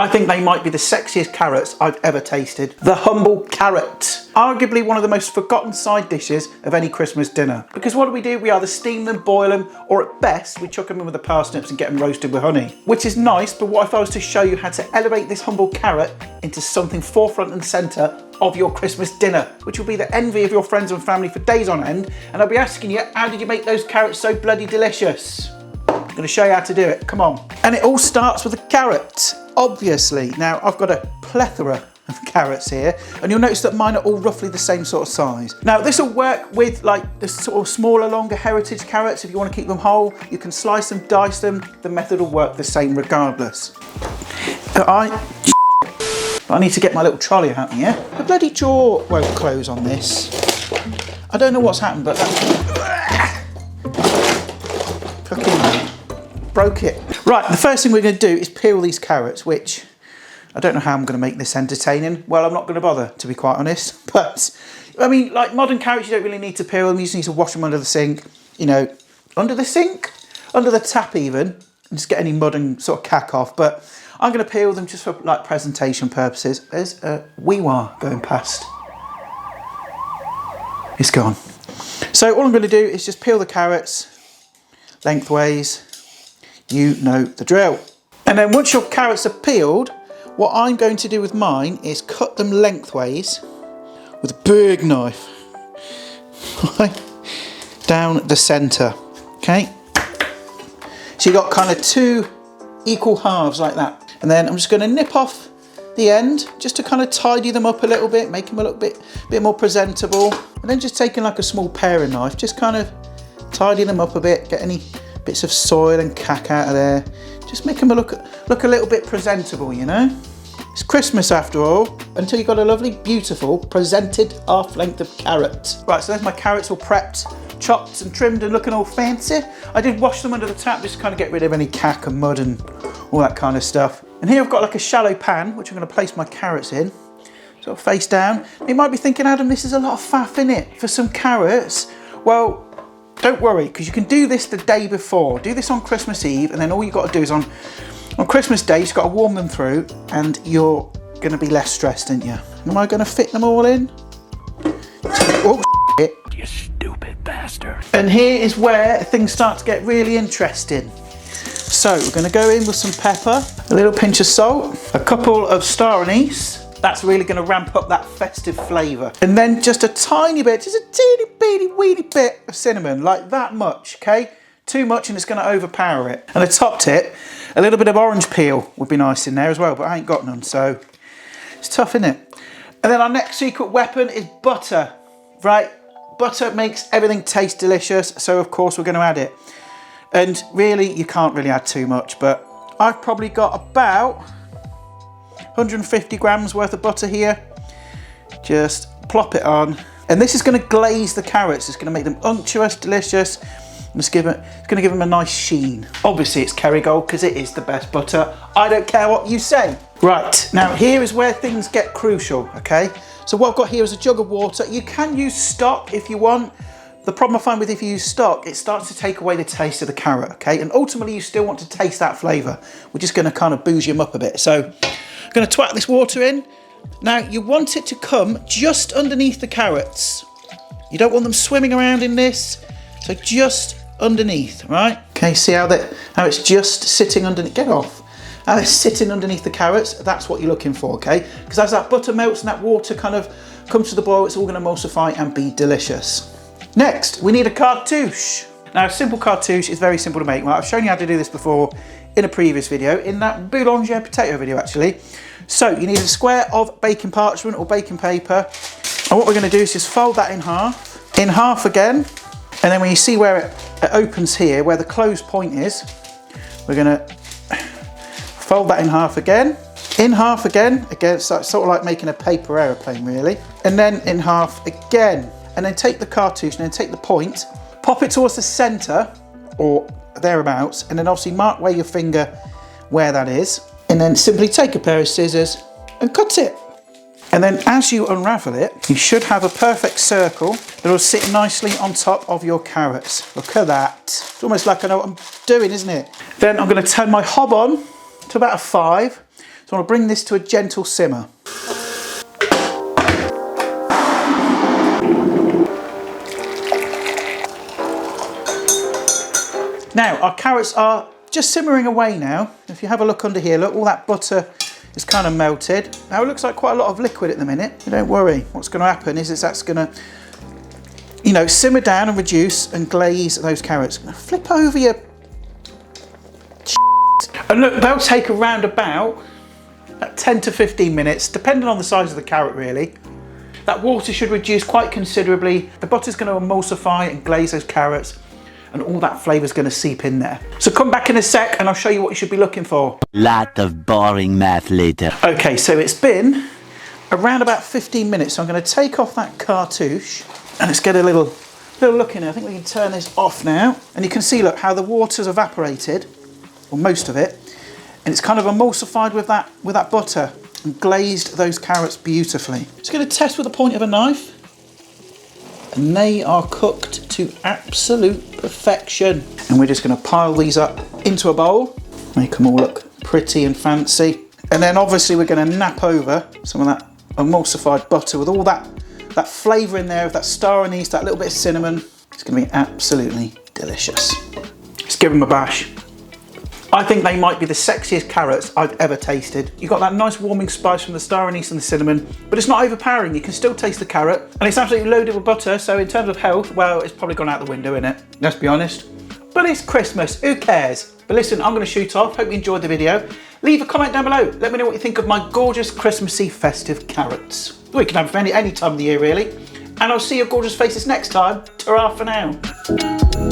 I think they might be the sexiest carrots I've ever tasted. The humble carrot. Arguably one of the most forgotten side dishes of any Christmas dinner. Because what do? We either steam them, boil them, or at best, we chuck them in with the parsnips and get them roasted with honey. Which is nice, but what if I was to show you how to elevate this humble carrot into something forefront and centre of your Christmas dinner, which will be the envy of your friends and family for days on end, and I'll be asking you, how did you make those carrots so bloody delicious? I'm going to show you how to do it, come on. And it all starts with a carrot, obviously. Now, I've got a plethora of carrots here, and you'll notice that mine are all roughly the same sort of size. Now, this will work with like the sort of smaller, longer heritage carrots. If you want to keep them whole, you can slice them, dice them. The method will work the same regardless. I need to get my little trolley out here. The bloody jaw won't close on this. I don't know what's happened, but fucking broke it. Right, the first thing we're going to do is peel these carrots, which I don't know how I'm going to make this entertaining. Well, I'm not going to bother, to be quite honest. But, I mean, like modern carrots, you don't really need to peel them. You just need to wash them under the sink. You know, under the sink? Under the tap even. And just get any mud and sort of cack off. But I'm going to peel them just for like presentation purposes. There's a wee-wah going past. It's gone. So all I'm going to do is just peel the carrots lengthways. You know the drill. And then once your carrots are peeled, what I'm going to do with mine is cut them lengthways with a big knife down the centre. Okay. So you got kind of two equal halves like that. And then I'm just going to nip off the end just to kind of tidy them up a little bit, make them a little bit more presentable. And then just taking like a small paring knife, just kind of tidy them up a bit, get any bits of soil and cack out of there. Just make them look a little bit presentable, you know. It's Christmas after all, until you've got a lovely, beautiful, presented half length of carrot. Right, so there's my carrots all prepped, chopped and trimmed and looking all fancy. I did wash them under the tap just to kind of get rid of any cack and mud and all that kind of stuff. And here I've got like a shallow pan, which I'm going to place my carrots in, sort of face down. You might be thinking, Adam, this is a lot of faff in it for some carrots. Well, don't worry, because you can do this the day before. Do this on Christmas Eve, and then all you've got to do is on Christmas Day, you've got to warm them through, and you're going to be less stressed, aren't you? Am I going to fit them all in? Oh, shit. You stupid bastard. And here is where things start to get really interesting. So we're going to go in with some pepper, a little pinch of salt, a couple of star anise. That's really going to ramp up that festive flavour. And then just a tiny bit, just a teeny beady weeny bit of cinnamon, like that much, okay? Too much and it's going to overpower it. And a top tip, a little bit of orange peel would be nice in there as well, but I ain't got none, so it's tough, isn't it? And then our next secret weapon is butter, right? Butter makes everything taste delicious, so of course we're going to add it. And really, you can't really add too much, but I've probably got about 150 grams worth of butter here. Just plop it on. And this is going to glaze the carrots. It's going to make them unctuous, delicious. It's going to give them a nice sheen. Obviously it's Kerrygold because it is the best butter. I don't care what you say. Right, now here is where things get crucial, okay? So what I've got here is a jug of water. You can use stock if you want. The problem I find with if you use stock, it starts to take away the taste of the carrot, okay? And ultimately you still want to taste that flavour. We're just going to kind of booze them up a bit. So I'm going to twat this water in. Now you want it to come just underneath the carrots. You don't want them swimming around in this. So just underneath, right? Okay, see how it's just sitting underneath, get off. How it's sitting underneath the carrots, that's what you're looking for, okay? Because as that butter melts and that water kind of comes to the boil, it's all going to emulsify and be delicious. Next, we need a cartouche. Now, a simple cartouche is very simple to make. Well, I've shown you how to do this before in a previous video, in that boulanger potato video actually. So you need a square of baking parchment or baking paper. And what we're going to do is just fold that in half again. And then when you see where it opens here, where the closed point is, we're going to fold that in half again, so it's sort of like making a paper aeroplane really. And then in half again. And then take the cartouche and then take the point, pop it towards the centre or thereabouts, and then obviously mark where your finger, where that is. And then simply take a pair of scissors and cut it. And then as you unravel it, you should have a perfect circle that will sit nicely on top of your carrots. Look at that. It's almost like I know what I'm doing, isn't it? Then I'm going to turn my hob on to about a 5. So I want to bring this to a gentle simmer. Now, our carrots are just simmering away now. If you have a look under here, look, all that butter is kind of melted. Now it looks like quite a lot of liquid at the minute. But don't worry, what's going to happen is that's going to, you know, simmer down and reduce and glaze those carrots. Flip over your and look, they'll take around about 10 to 15 minutes, depending on the size of the carrot really. That water should reduce quite considerably. The butter's going to emulsify and glaze those carrots, and all that flavour's going to seep in there. So come back in a sec and I'll show you what you should be looking for. Lot of boring math later. Okay, so it's been around about 15 minutes. So I'm going to take off that cartouche and let's get a little look in here. I think we can turn this off now. And you can see, look, how the water's evaporated, or most of it, and it's kind of emulsified with that butter and glazed those carrots beautifully. Just going to test with the point of a knife. And they are cooked to absolute perfection. And we're just going to pile these up into a bowl, make them all look pretty and fancy. And then obviously we're going to nap over some of that emulsified butter with all that flavour in there of that star anise, that little bit of cinnamon. It's going to be absolutely delicious. Let's give them a bash. I think they might be the sexiest carrots I've ever tasted. You've got that nice warming spice from the star anise and the cinnamon, but it's not overpowering. You can still taste the carrot, and it's absolutely loaded with butter, so in terms of health, well, it's probably gone out the window, innit? Let's be honest. But it's Christmas, who cares? But listen, I'm gonna shoot off. Hope you enjoyed the video. Leave a comment down below. Let me know what you think of my gorgeous Christmassy festive carrots. Well, you can have them any time of the year, really. And I'll see your gorgeous faces next time. Ta-ra for now.